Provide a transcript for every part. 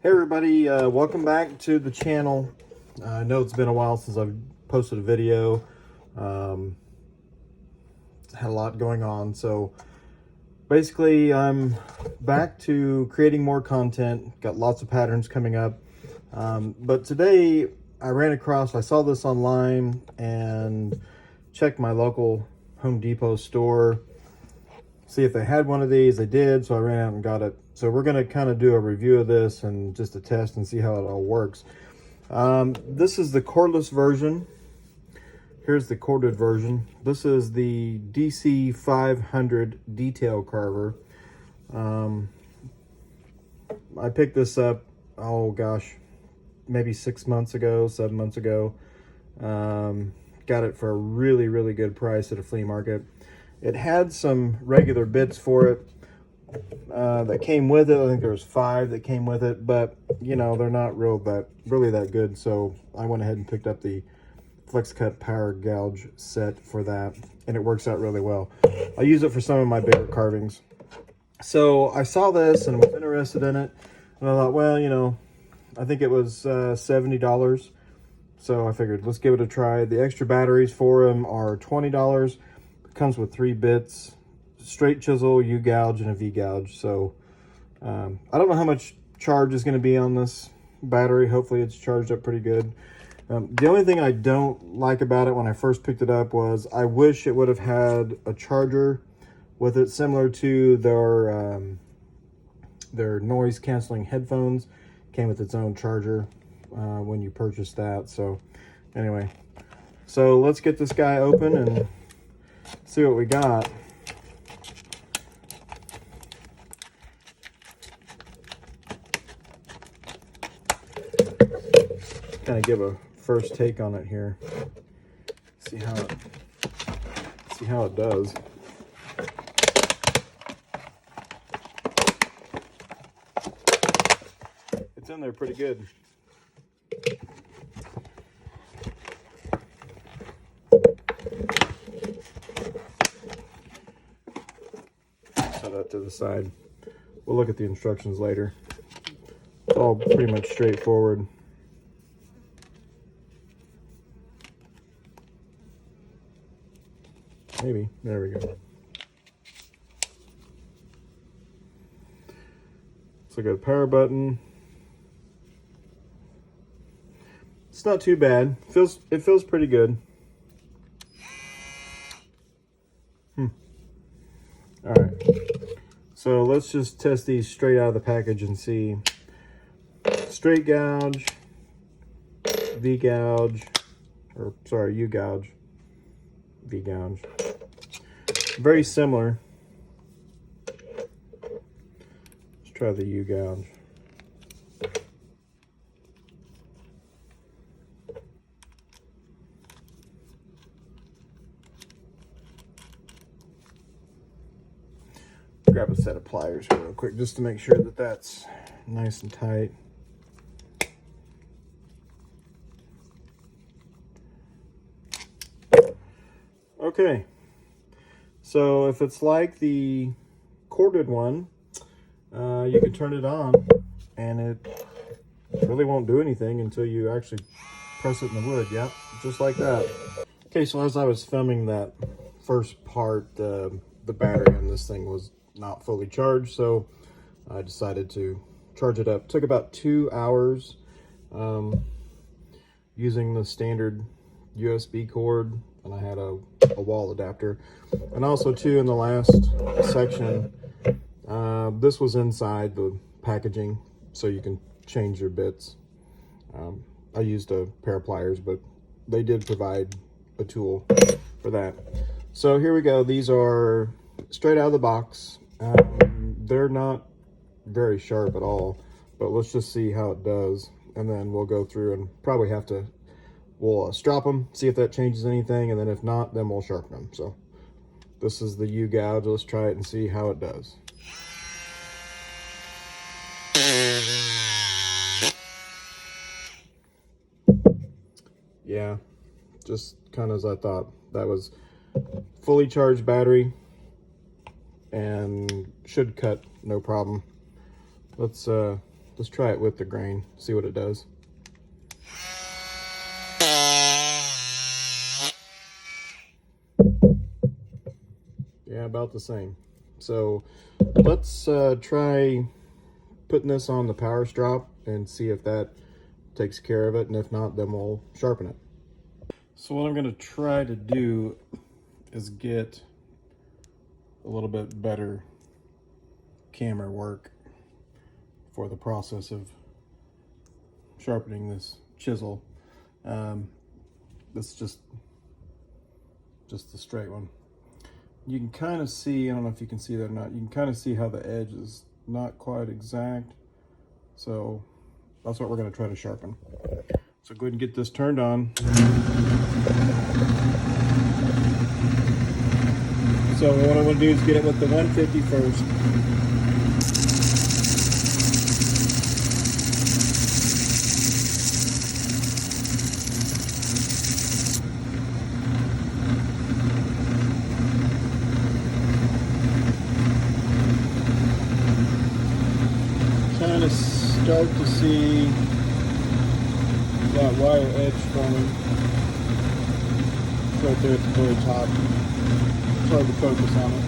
Hey everybody, welcome back to the channel. I know it's been a while since I've posted a video. Had a lot going on, so basically I'm back to creating more content. Got lots of patterns coming up, but today I saw this online and checked my local Home Depot store, see if they had one of these. They did, so I ran out and got it. So we're going to kind of do a review of this and just a test and see how it all works. This is the cordless version. Here's the corded version. This is the DC 500 detail carver. I picked this up, oh gosh, maybe 6 months ago, 7 months ago. Got it for a really good price at a flea market. It had some regular bits for it that came with it. I think there was 5 that came with it, but you know, they're not really that good. So I went ahead and picked up the Flex Cut Power Gouge set for that, and it works out really well. I use it for some of my bigger carvings. So I saw this and was interested in it, and I thought, well, you know, I think it was $70. So I figured, let's give it a try. The extra batteries for them are $20. It comes with 3 bits, straight chisel, U-gouge, and a V-gouge. So I don't know how much charge is going to be on this battery. Hopefully it's charged up pretty good. The only thing I don't like about it when I first picked it up was I wish it would have had a charger with it, similar to their noise canceling headphones. Came with its own charger when you purchase that. So anyway, so let's get this guy open and see what we got. Kind of give a first take on it here. See how it does. It's in there pretty good. Set that to the side. We'll look at the instructions later. It's all pretty much straightforward. Maybe. There we go. So I got a power button. It's not too bad. It feels pretty good. All right. So let's just test these straight out of the package and see. Straight gouge, V gouge, or sorry, U gouge, V gouge. Very similar. Let's try the U gouge. Grab a set of pliers here real quick just to make sure that that's nice and tight. Okay, so if it's like the corded one, you can turn it on and it really won't do anything until you actually press it in the wood. Yep, just like that. Okay, so as I was filming that first part, the battery on this thing was not fully charged, so I decided to charge it up. It took about 2 hours using the standard USB cord, and I had a wall adapter. And also too, in the last section, this was inside the packaging, so you can change your bits. I used a pair of pliers, but they did provide a tool for that. So here we go. These are straight out of the box. They're not very sharp at all, but let's just see how it does, and then we'll go through and probably we'll strop them, see if that changes anything, and then if not, then we'll sharpen them. So this is the U gouge. Let's try it and see how it does. Yeah, just kind of as I thought. That was fully charged battery and should cut no problem. Let's let's try it with the grain, see what it does. Yeah, about the same. So let's try putting this on the power strop and see if that takes care of it, and if not, then we'll sharpen it. So what I'm going to try to do is get a little bit better camera work for the process of sharpening this chisel. This is just the straight one. You can kind of see, I don't know if you can see that or not, you can kind of see how the edge is not quite exact. So that's what we're going to try to sharpen. So go ahead and get this turned on. So what I want to do is get it with the 150 first. Kind of start to see that wire edge forming right there at the very top. It's hard to focus on it.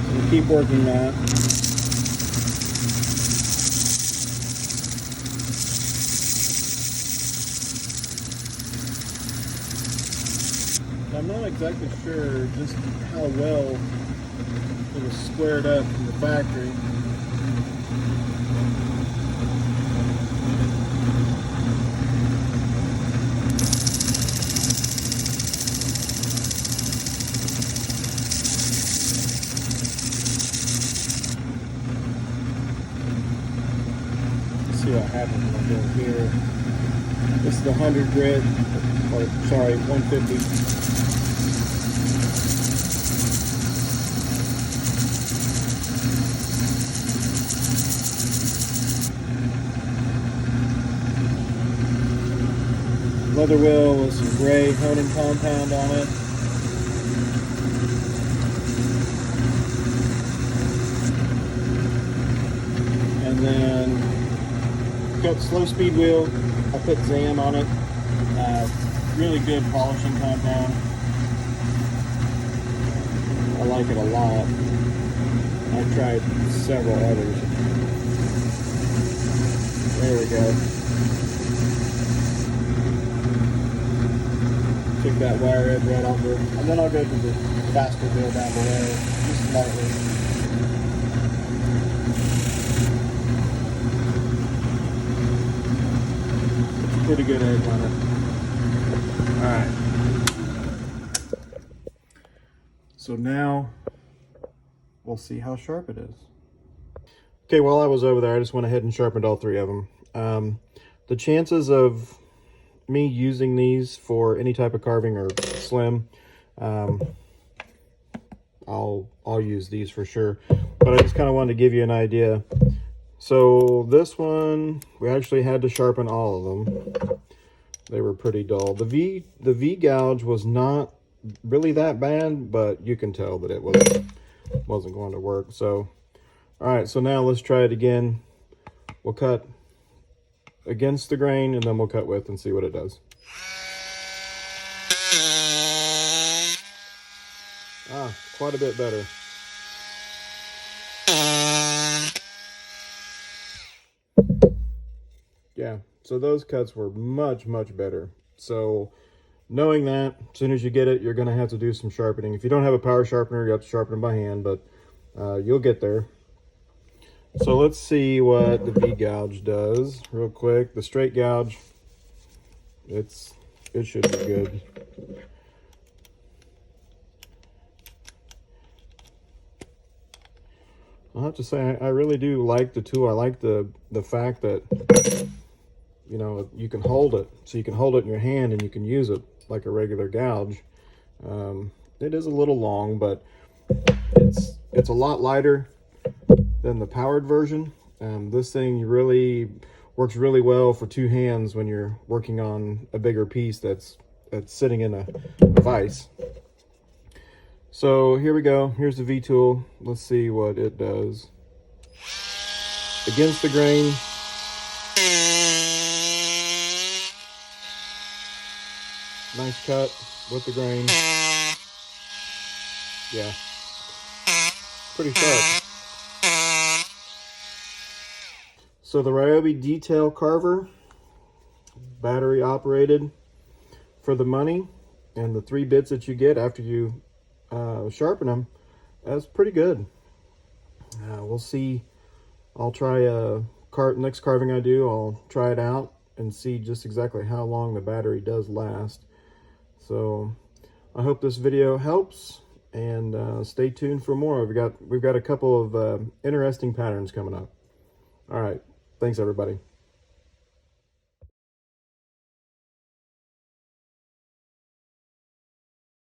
So we'll keep working that. I'm not exactly sure just how well it was squared up in the factory. See what happens when I go here. This is the 100 grit, or sorry, 150. Leather wheel with some gray honing compound on it. And then got slow speed wheel. I put Zam on it. Really good polishing compound. I like it a lot. I've tried several others. There we go. Took that wire edge right off it. And then I'll go to the faster wheel down below, just slightly. Pretty good edge on it. Alright. So now we'll see how sharp it is. Okay, while I was over there, I just went ahead and sharpened all three of them. The chances of me using these for any type of carving are slim. I'll use these for sure, but I just kind of wanted to give you an idea. So this one, we actually had to sharpen all of them. They were pretty dull. The V gouge was not really that bad, but you can tell that it wasn't going to work. So, all right, so now let's try it again. We'll cut against the grain, and then we'll cut with and see what it does. Quite a bit better. Yeah, so those cuts were much, much better. So knowing that, as soon as you get it, you're going to have to do some sharpening. If you don't have a power sharpener, you have to sharpen them by hand, but you'll get there. So let's see what the V gouge does real quick. The straight gouge, it should be good. I'll have to say I really do like the tool. I like the fact that, you know, you can hold it. So you can hold it in your hand and you can use it like a regular gouge. It is a little long, but it's a lot lighter than the powered version. This thing really works really well for two hands when you're working on a bigger piece that's sitting in a vise. So here we go. Here's the V tool. Let's see what it does. against the grain. Nice cut with the grain. Yeah, pretty sharp. So the Ryobi detail carver, battery operated, for the money and the 3 bits that you get after you sharpen them, that's pretty good. We'll see. I'll try next carving I do, I'll try it out and see just exactly how long the battery does last. So I hope this video helps, and stay tuned for more. We've got a couple of interesting patterns coming up. All right, thanks everybody.